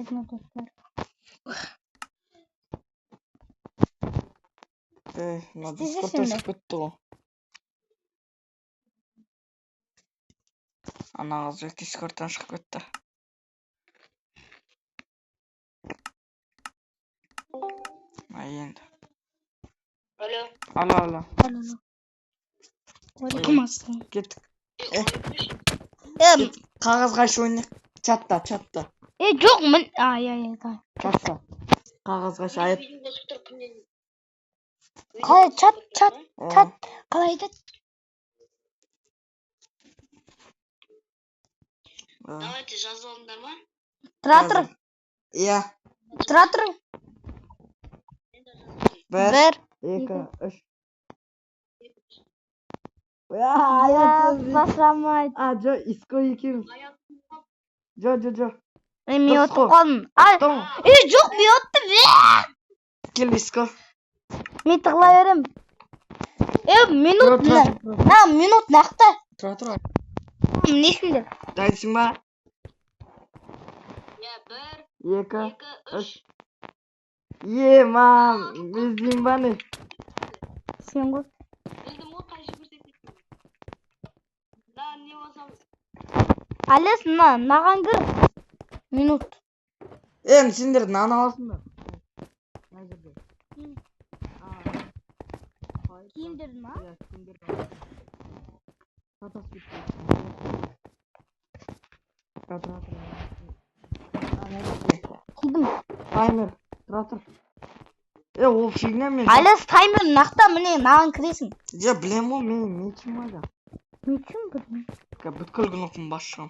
Қайтма достар. Мына Дискордтан шығып кетті ғой. Ана қыз Дискордтан шығып кетті. Енді. Алло. Уалейкумассалам. Кеттік. Қағаз қайшы ойнайық. Чатта. Жоқ, мен... Чатта. Қағаз қайшы айып. Қалай, чат. Қалай айтады? Давайте жазып алыңдар ма? Тұра тұр. Иә. Тұра тұр. 1, 2, 3. Башламайды. Жо, Иско екеуміз. Жо. Мен отып қалдым. Жоқ, мен оттым. Кел, Иско. Мен тығыла берем. Минут нақты. Тұра. Несіңдер? Дайсың ба? 1, 2, 3. Мам, бездейін ба не? Сен ғой. Білдім ғой қайшы көрсетесің. Да, не болсам. Алес, маған кір. Минут. Сендер нан аласыңдар. Киімдер ма? Кидім. Таймер, тұра тұр. Ол фигня мен. Алес, таймер нақта, міне, маған кіресің. Жа, білем ғой, мен мечім айда. Мечім білмей. Бүткіл күн оқым басшым.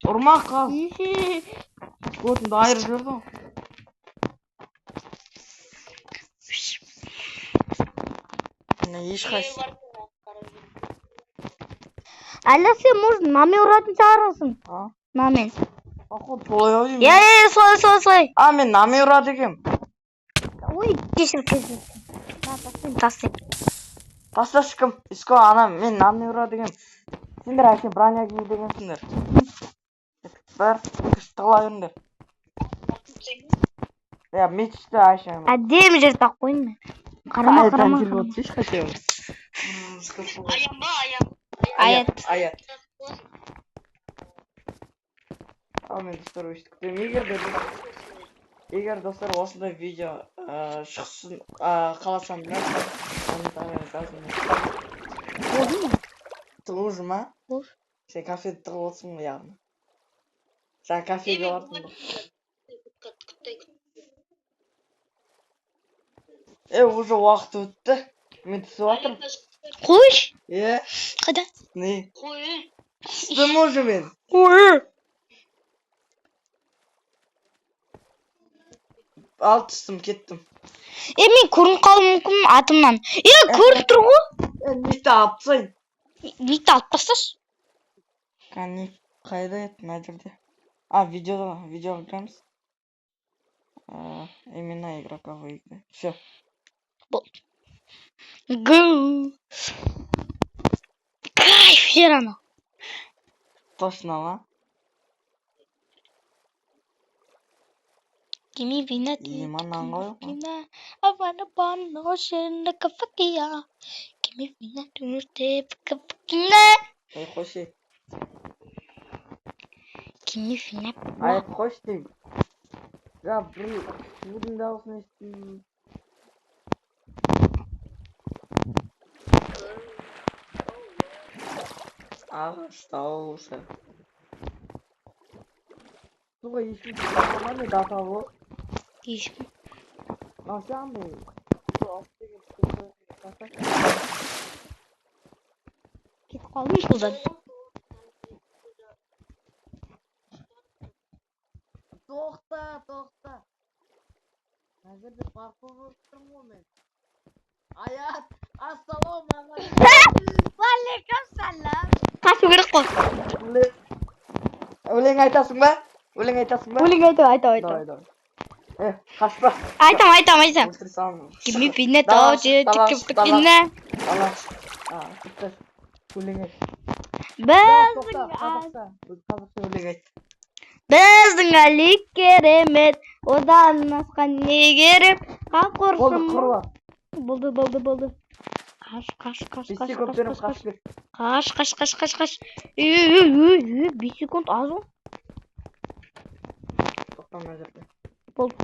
Ұрма қаз. Көтімді айырып жіберді ғой. Ешқайсы. Алес, сен, может, намен ұратын шығарасың? Намен. Ақыл, солай ау деймін. Солай. Мен намен ұрады екем. Ой, кешір. Тастайын. Тасташы кім? Иско, мен намен ұрады екем. Сендер әке броня киі дегенсіңдер. 1, 2, тығыла беріңдер. Мечті айшайым. Әдемі жерді бақ қойын мен. Қарама. Аям. Аят. Мен достар өйстік күтем. Егер достар осындай видео шықсын қаласам білесің. Болды ма? Тығылжы ма? Болды. Сен кафеде тығыл отсың ғой яғына. Сен кафеге бардың ғой. Уже уақыт өтті. Мен түсіп атырмын. Қойш? Қайда? Не? Қой. Түстім уже мен. Ал түстім, кеттім. Мен көрініп қалуым мүмкін атымнан. Көрініп тұр ғой. Никті алып тастайын. Никті алып тасташы. Ник қайда еді мына жерде? Видео кіреміз. Именно игрока выиграй. Все. Кайф жер ана. Точно ма? Give me peanut. Иманнан ғой. I wanna burn ocean like a fucking. Give me peanut. Қойшы. Give me peanut. Айып қойшы дейм. Будың дауысын естеймін. Ағаш дауысы. Суға ешкім тұтаман не дата бұл? Ешкім. Насам бұл? Кетіп қалдым қолдан. Тоқта. Мына жерде паркур болып тұрмын ғой мен. Аят, ассалаумағалейкум. Уалейкумассалам. Қашу керек қой. Өлең айтасың ба? Өлең айтам. Қашпа. Айтам. Өлтірсам. Give me peanut. Өлең Біздің қазақша өлең айт. біздің Али керемет, одан асқан не керек? Қамқоршым Құрылар. болды. Қаш. Бесте көп беріп қашып кет. Қаш. 5 секунд аз ғой. Тоқтамай жерде. Болды.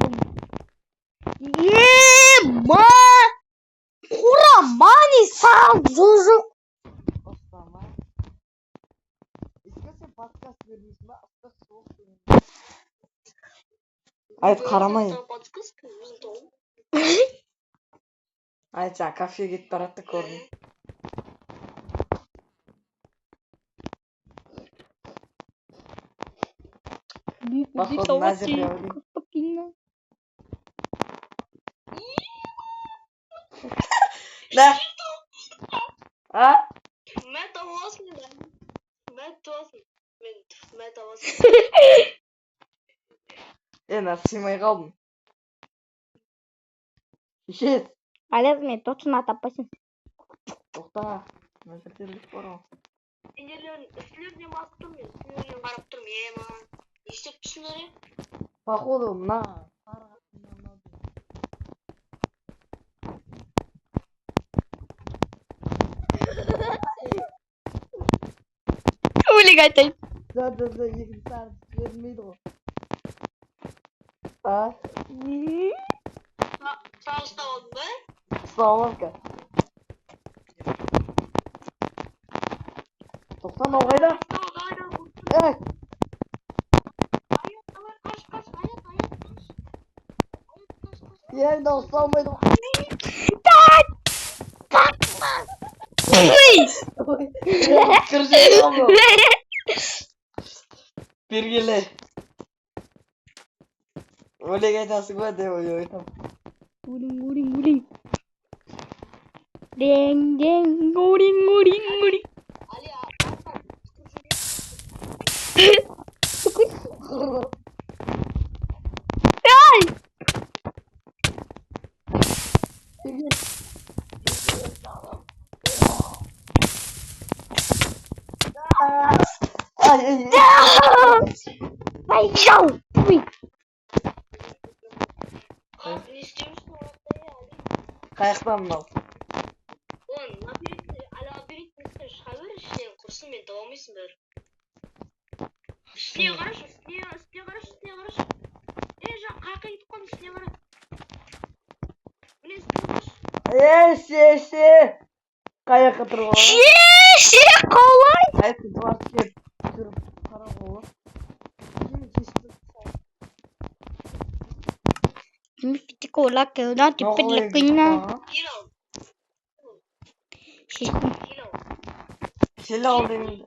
Құрамани саған жоқ. Тоқтамай. Сен подкаст бермейсің ба? Айт, қарамай. Айт, жаңа кафеге кетіп баратты, көрдім. Походу, на земле өлейін. Да. А? Мен табасың. Сыймай қалдым. Шешет. Алез, мен точно таппайсың. Тоқта. Мына жерде өліп бар ғой. Үстілеріне басып тұрмын, үстілеріне қарап тұрмын, маған. Не істеп түсіндірі? Походу, мына. Өлең айтайын. Екінші сағат бермейді ғой. А? Сау ұстап алдың ба? Ұстауым ка. Тоқсан оғайда? Әй! Енді ұсталмайды ғой. Кіржей қалды. Бергелі. Өлең айтасың ба деп айтам. Өлең. Өлең, өлең. Али, Ай! Ай, жау! не істеушісің Али? Қаяқтан мынау. Лабиринттен шыға бер, ішінен құрсын, мен таба алмайсың бәрі. Үстіне қарашы, үстіне қарашы. Жаңа қайқы кетіп қалды, үстіне қара. Міне үстіне қарашы. Ше. Қаяққа тұрып алған. Ше, қалай? Айт, дуар кеп. Жүріп қарап олар. Кола que una tipo de quina. Сел ал дегенде.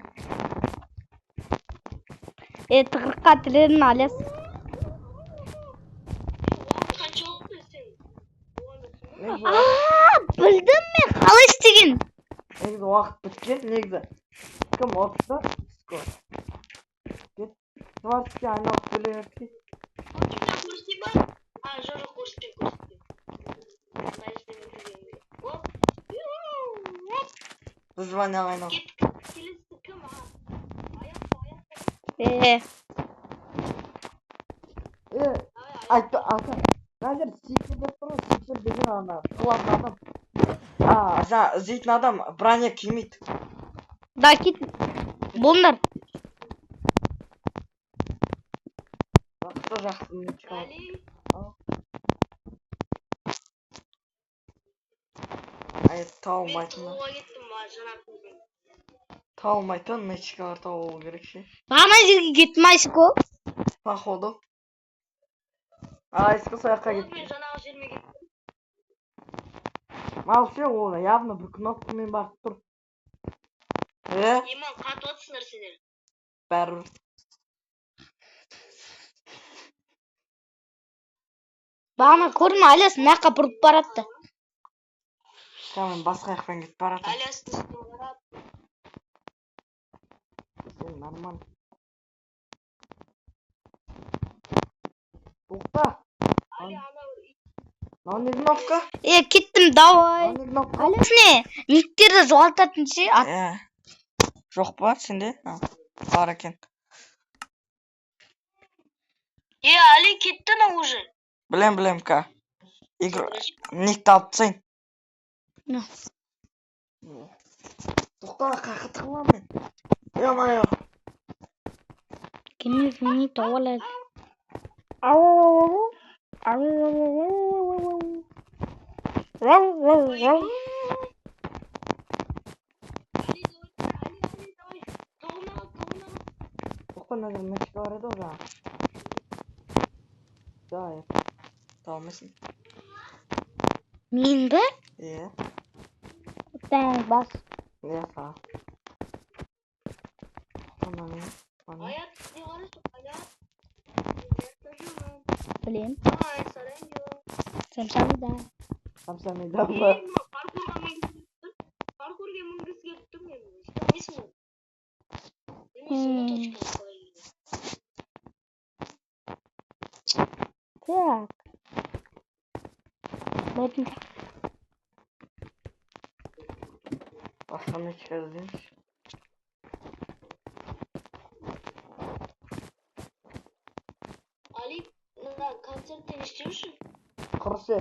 Тығырыққа тілерін алес. Қанша уақыт сен? Білдім мен қалай істеген. Негізі уақыт біткен, негізі. Кім отыста? Кет. Дуартке айналып келе жатты. Көрсетейін ба? Жоқ, көрсетейін. Выживание айналып. Келесі кім? Айтты, ата. Мына жер сикер деп тұр ғой, сикер деген ана қылатын адам. Жаңа іздейтін адам броня кимейді. Да, кет. Болыңдар. Жақсы, жақсы. Али. Тауылмайтын. Мен туға кеттім, жаңа көрдім. Тауылмайтын, мечкалар тауылу керек ше. Бағана жерге кетмайсың ғой. Походу. Ескі сояққа Мен кеттім. жаңағы жеріме кеттім. Мал ше, ол явно бір кнопкамен барып тұр. Еман, қатып атсыңдар сендер. Бәрібір. Бағана көрдің Алияс мына бұрып баратты. Мен басқа жақпен кетіп баратым. Алиястың үстіне қарап. Сен нормально. Тоқта. Али, анау. Мынау не кнопка? Кеттім, давай. Мынау не кнопка? Алияс не? Никтерді жоғалтатын ше. Жоқ па сенде? Бар екен. Али кетті ана уже. Білем, ка. Никті алып тастайын. Тоқта, қақыт қылам мен. Ё-моё. Give me finito, wallet. Давай. Тоқта, назар мячка бар еді ғой жаңа. Давай. Талмайсың. Мен бе? Иә. Тәң бас. Иә, саға. Тоқта, мен. Аят, не қарайсың? Аят. Білем. Ай, сарайын. Самсамида. Самсамида ба? Паркурге мінгісі келіп тұр мен. Істемейсің ғой. Демейсің ғой точкаға қалай келген. Так. Бәтін. Басқа мячка іздейміз. Али, мына концертте не істеуші? Құрысы.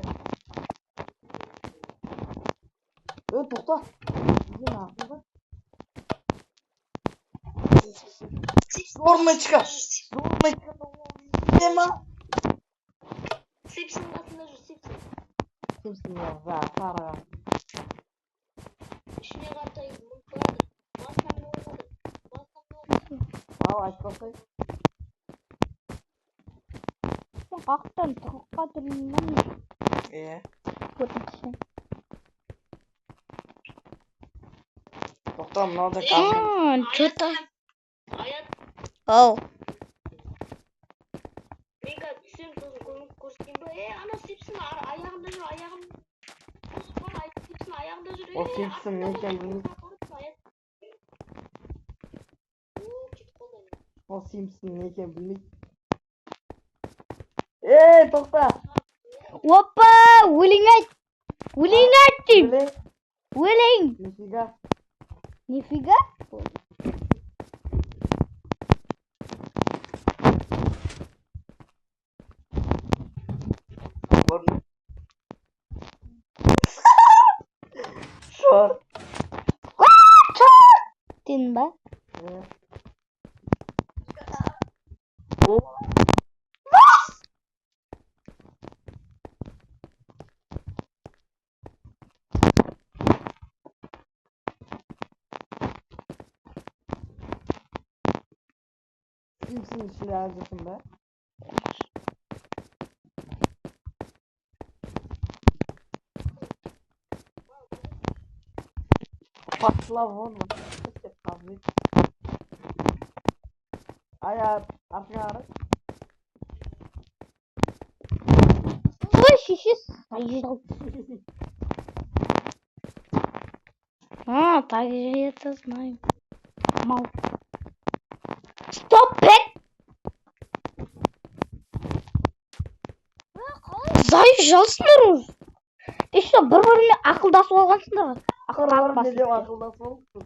Тоқта. Сіздің ақылға. Зор мячка. Нема? Сипсің қасында жүр, сипсің. Сімсің, сарыға. Ішіне қартайып мұнтылады. Бастан ойнады. Ал, айтпасай. Ақтан тұққа түрінен Иә. көтін кіші. Тоқта, мынау да Что-то. Аят, Оу. мен қазір түсем сосын көмек көрсетейін ба? Ана сипсің аяғында жүр, аяғын. Сипсің аяғында жүр. Ол сипсің не екенін білмейді. Ол Симпсон не екенін білмейді. Тоқта! Опа! Өлең айт! Өлең айт дейм! Өлең? Өлең! Нифига. Нифига? Көрдің? Шор. Тен ба? Симпсон ішінде әзірсің ба? Пошла вон. Аят, артыңа қарай. Ой, шешес. Айжал. Так же это знаю. Мал. Стоп, пет! Зайжалсыңдар уже. Еще бір-біріне ақылдасып алғансыңдар ғой. Не деп ақылдасып болыппыз.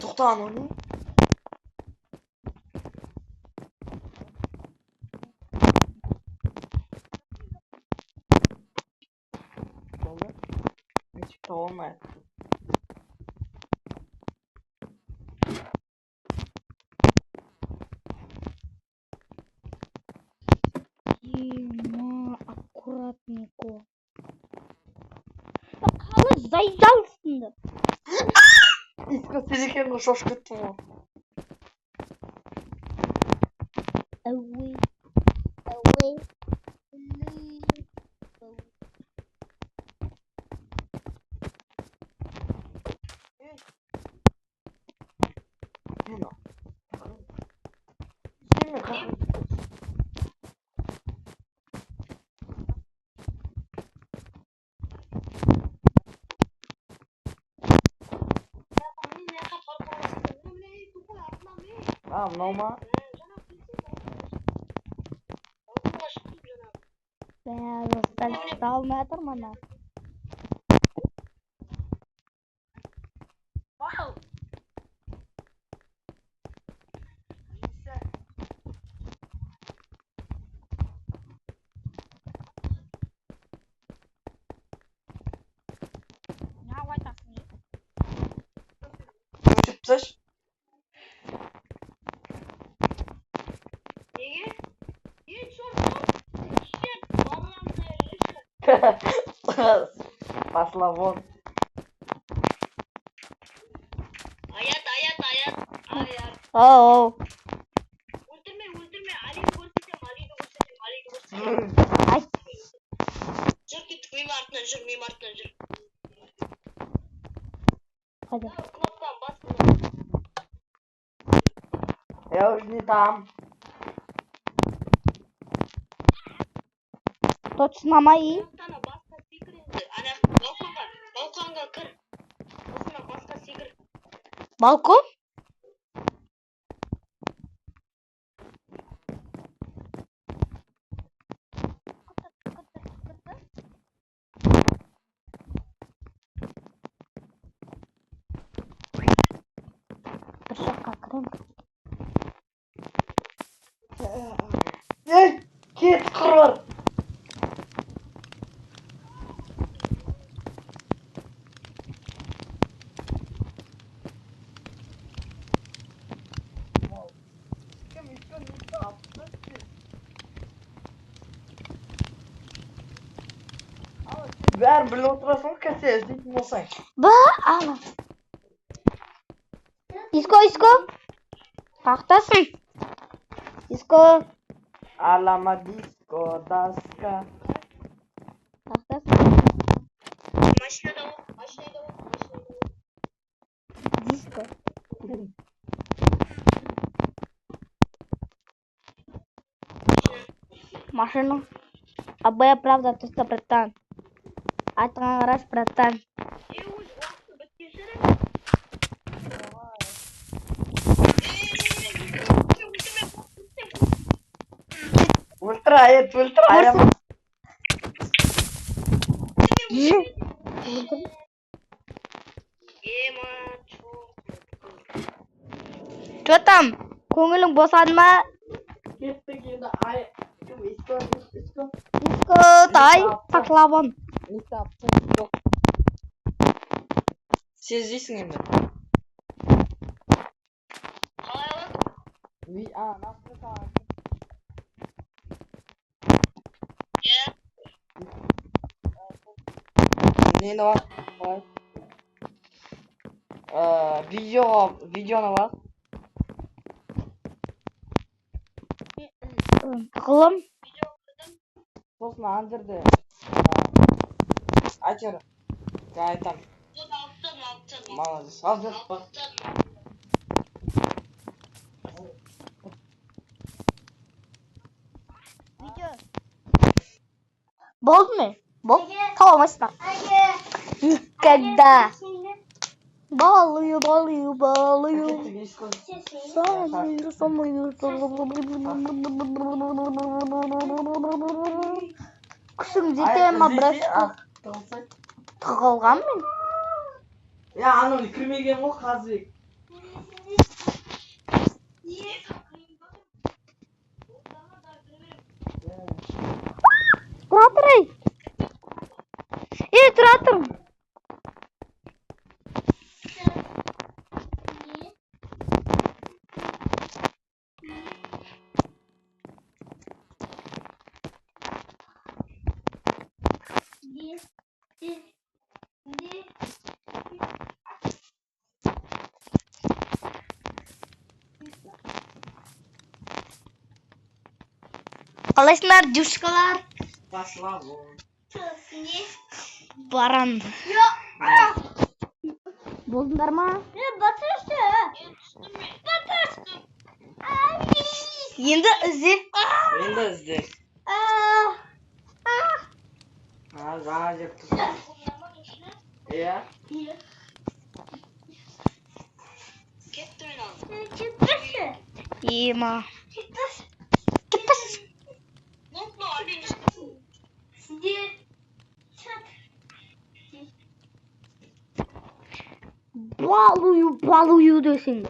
Тоқта, анау не? Болды? Мячик таба алмайды. Аккуратненько. Қалай зайжалсыңдар? Иско сен екен ғой, шошып кеттім ғой. Әуей. Мынау ма? Бәрі алмай жатыр мана. yapsaş. Niye? Hiç sorma. Shit. Vallahi Paslavon. Hayat. Oo. Öldürme. Ali'yi göstereceğim. Ay. Jır git. Mimartına jır. Hadi. Knopkan bas. Ja już nie tam. Точно iyi. Tana басқа секір енді. Ана балконға кір. Осына басқа секір. Balkon. Bir dakika kırayım. Git kırır. Ver bir oturasın keseriz değil mi olsan? Ba ana. İsko. Tahtasın. İsko. Alama disco daska. Tahtasın. Машинада ол. Disco. Машину. Абая правда тыста братан. Айтқан рас братан. Өз уақыты біткенші. Ультра. Вырсın. Что там? Көңілің босанма? Gittik yine ay. İsko. Disco тай паклавон. Ne yaptın? Yok. Siz değilsin şimdi. Nasıl kaldı? Ne var? Video var. Ғылым. Сосын андырды. Açar. Gayet молодец. Hazır bak. Болды ма? Болды. Tamam açma. Никогда. Балую. Күшім жете ма біраз тығылған мен? Ya anam kırmaya o kazık. Тұра тұрай. Тұра тұр. Қалайсыңдар, дюшкалар? Paslavon. Баран. Болдыңдар ма? Батыршы. Енді ізде. Жаңа жеп тұрсың. Иә. Ема. Балую десең.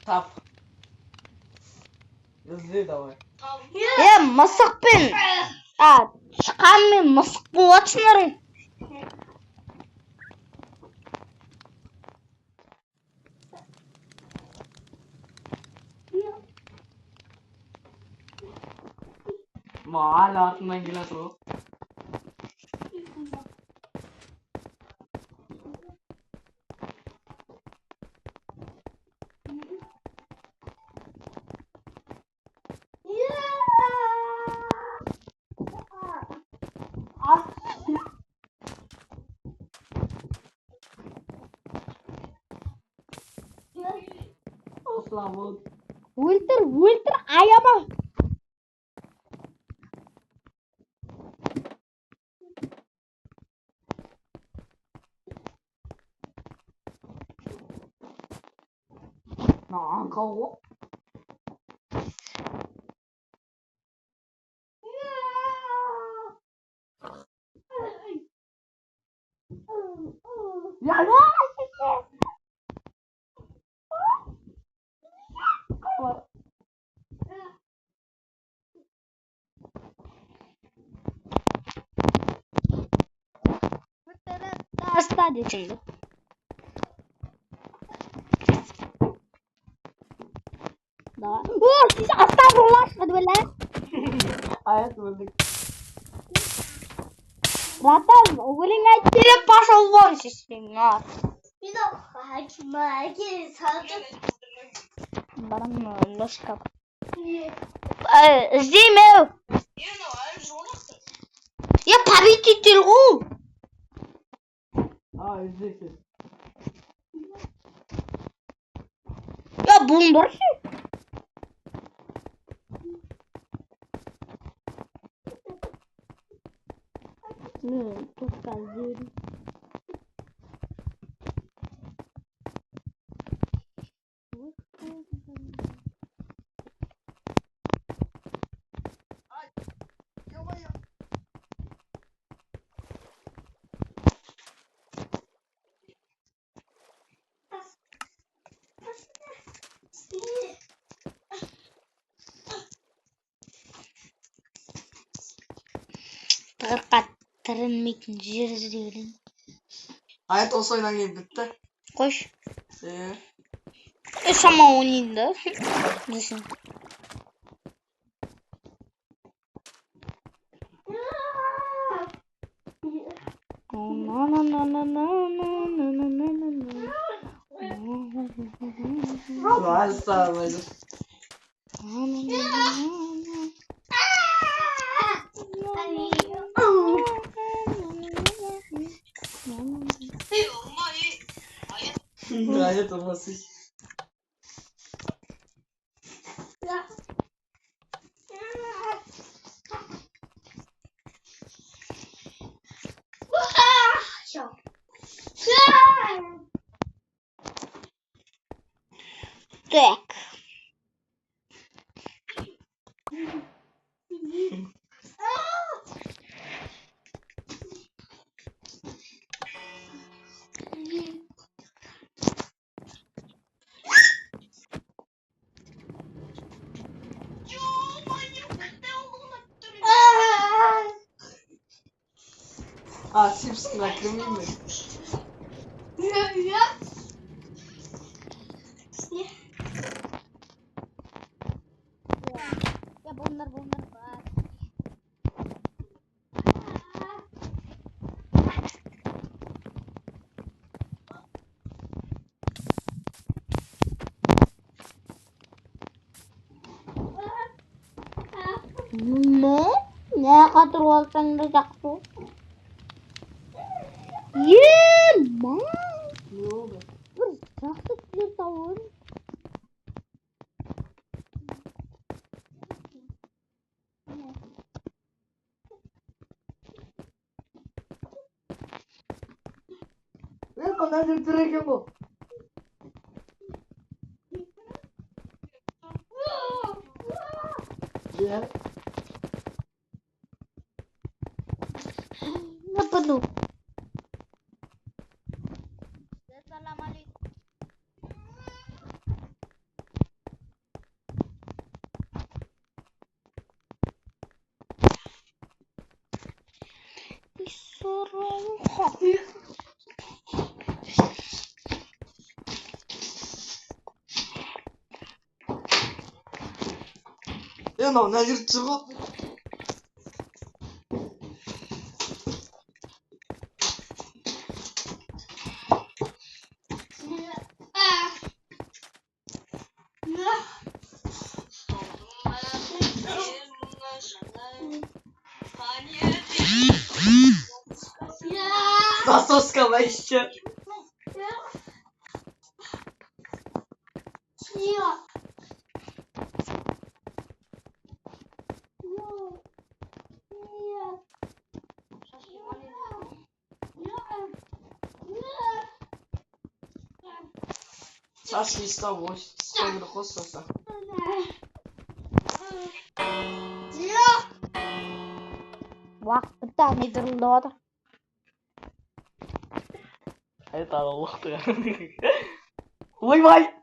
Tap. Hızlı davay. Мысықпен Çıkarmayın, mısık kulaçlarım. Hala aklından gelen o. Asla bu. Wilter ayama. Nah, kau. Ya ya. Hasta şimdi. Daha. Siz astagfirullah. Hadi böyle. Ayat bulduk. Zaten oğlum direkt baş olmam sizin ya. Bir dakika herkes sadece Bana nasıl kap? Zimel. Ya tabii ki değil o. Aa izlesin. Ya bunlar şey. Ne? Çok kazıyorum. Terkatırın mikin jirzirin. Hayat olsa oynan gibi bitti. Koş. Ee, Sama oynayın da. Düşün. Na na na na na na na na na na na. Vay sağ olun. Hayat olması. Tek. Aa chips kırayım mı? Ya bunlar var. Ne? Ne kadar olsan da jaksın? Yema. Ne oldu? Dur, jaksı bir tavır. Ne kadar götüreceğim bu? Ya. Ne penuh? Assalamualaikum. Мына жырт чыгып. Засоска вообще. Сашки 108 кососа. Vaqt bitta metrlarda. Это лох ты. Ой, май.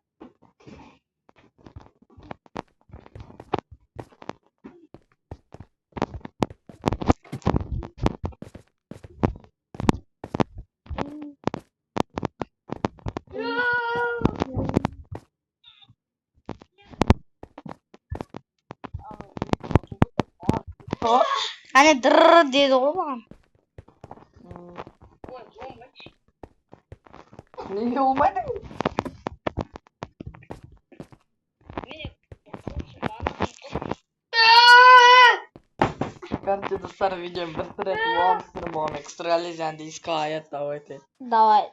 Hani dırr dedi oğlum. Не olmadı mı? Короче, достар видео быстрее, вам экстра легенды искает, давайте. Давай.